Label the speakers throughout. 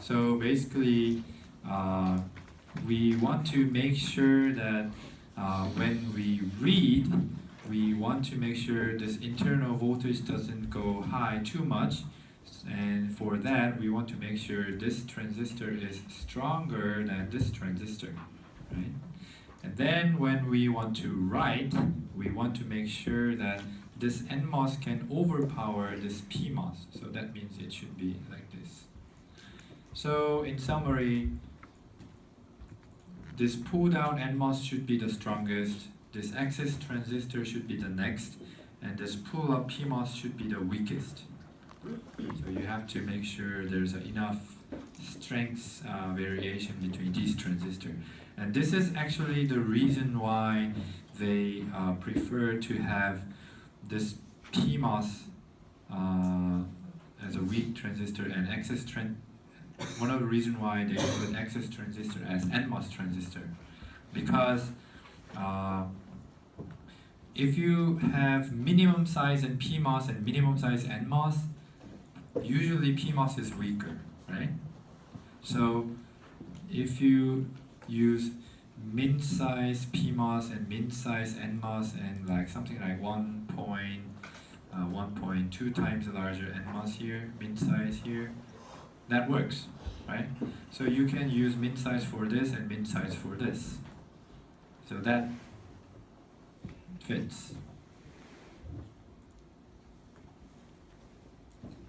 Speaker 1: So basically, we want to make sure that when we read, we want to make sure this internal voltage doesn't go high too much. And for that, we want to make sure this transistor is stronger than this transistor, right? And then when we want to write, we want to make sure that this NMOS can overpower this PMOS. So that means it should be like this. So in summary, this pull-down NMOS should be the strongest, this access transistor should be the next, and this pull-up PMOS should be the weakest. So you have to make sure there's enough strength variation between these transistors. And this is actually the reason why they prefer to have this PMOS as a weak transistor and access one of the reasons why they put access transistor as NMOS transistor, because if you have minimum size in PMOS and minimum size NMOS, usually PMOS is weaker, right? So if you use min size PMOS and min size NMOS and like something like 1.2 times larger NMOS here, min size here, that works, right? So you can use min size for this and min size for this. So that fits.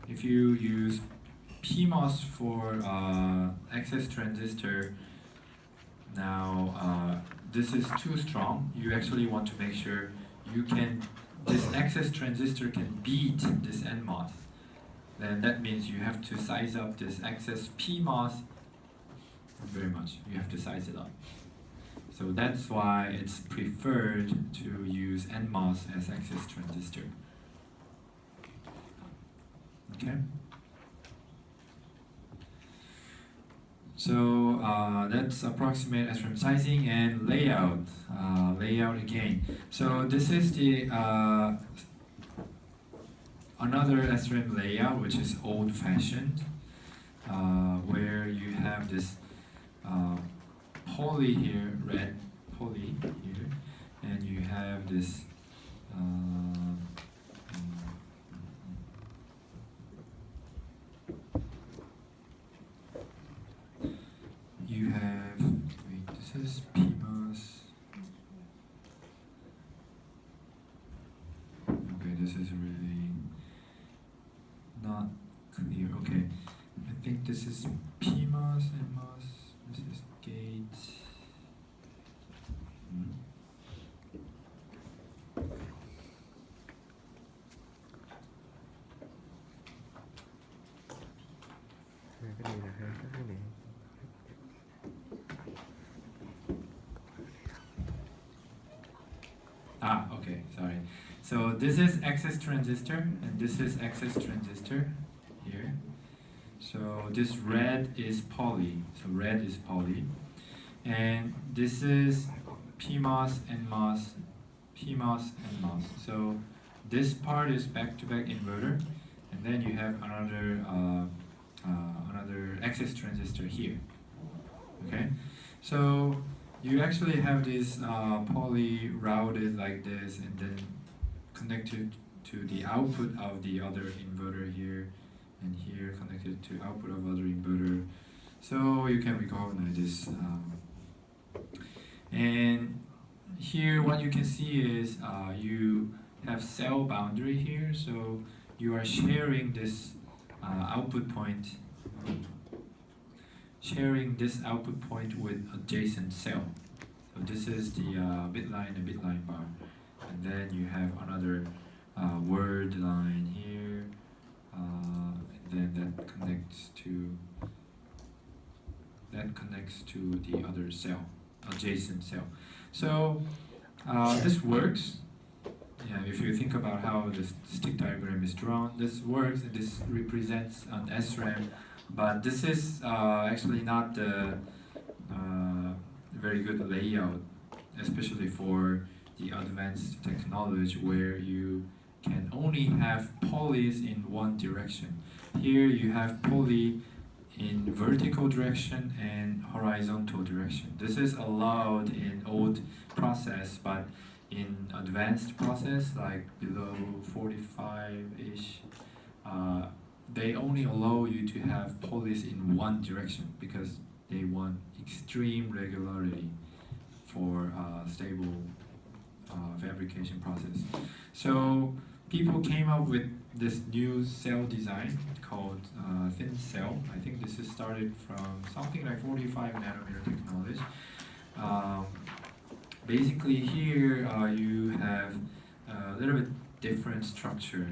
Speaker 1: If you use PMOS for access transistor, now this is too strong. You actually want to make sure this access transistor can beat this NMOS. Then that means you have to size up this access PMOS very much. You have to size it up. So that's why it's preferred to use NMOS as access transistor. Okay. So that's approximate SRAM sizing and layout. Layout again. So this is the another SRAM layout, which is old-fashioned, where you have this poly here, red poly here, and you have this you have, wait, this is PMOS. Okay, this is really not clear. Okay, I think this is PMOS and MOS. This is gate. Okay, sorry. So this is access transistor and this is access transistor here. So this red is poly. So red is poly. And this is PMOS and MOS, PMOS and MOS. So this part is back-to-back inverter, and then you have another access transistor here. Okay, so you actually have this poly routed like this, and then connected to the output of the other inverter here, and here connected to output of other inverter. So you can recognize this. And here what you can see is you have cell boundary here, so you are sharing this output point with adjacent cell. So this is the bit line and bit line bar, and then you have another word line here, and then that connects to the other cell, adjacent cell. So this works. Yeah, if you think about how this stick diagram is drawn, this works. This represents an SRAM, but this is actually not the very good layout, especially for the advanced technology where you can only have polys in one direction. Here you have poly in vertical direction and horizontal direction. This is allowed in old process, but in advanced process, like below 45-ish, they only allow you to have polys in one direction because they want extreme regularity for stable fabrication process. So people came up with this new cell design called thin cell. I think this is started from something like 45 nanometer technology. Basically here you have a little bit different structure.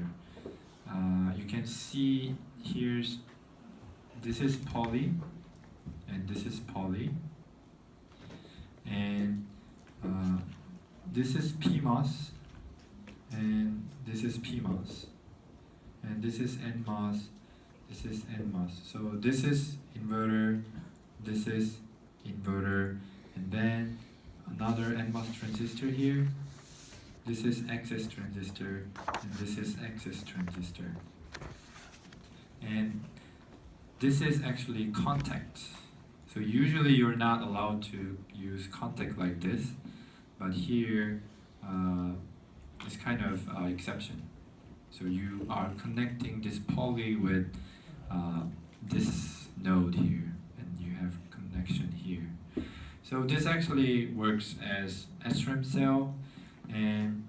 Speaker 1: You can see this is poly and this is poly, and this is PMOS and this is PMOS, and this is NMOS, this is NMOS. So this is inverter, this is inverter, and then another NMOS transistor here. This is access transistor, and this is access transistor. And this is actually contact. So usually you're not allowed to use contact like this, but here is kind of exception. So you are connecting this poly with this node here, and you have connection here. So this actually works as SRAM cell, and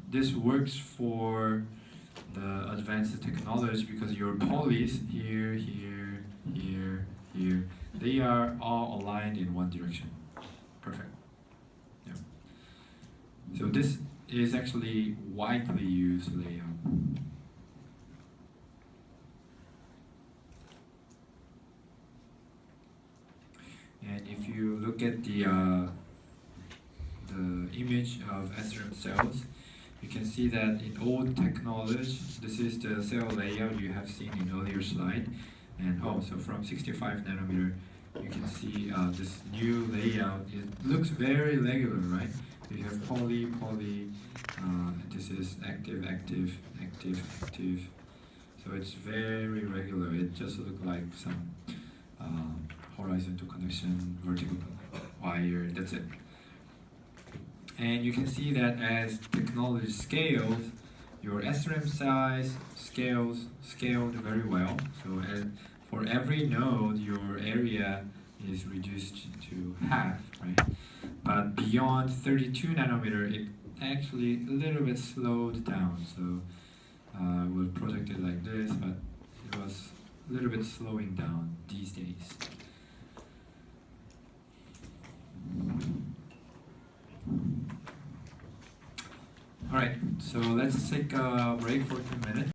Speaker 1: this works for the advanced technology because your polys here, here, here, here, they are all aligned in one direction. Perfect. Yeah. So this is actually widely used layout. And if you look at the image of SRAM cells, you can see that in old technology, this is the cell layout you have seen in earlier slide. And also from 65 nanometer, you can see this new layout. It looks very regular, right? You have poly, poly, and this is active, active, active, active. So it's very regular. It just looks like some horizontal connection, vertical wire, that's it. And you can see that as technology scales, your SRAM size scaled very well. So for every node, your area is reduced to half, right? But beyond 32 nanometer, it actually a little bit slowed down. So we'll project it like this, but it was a little bit slowing down these days. All right, so let's take a break for 2 minutes.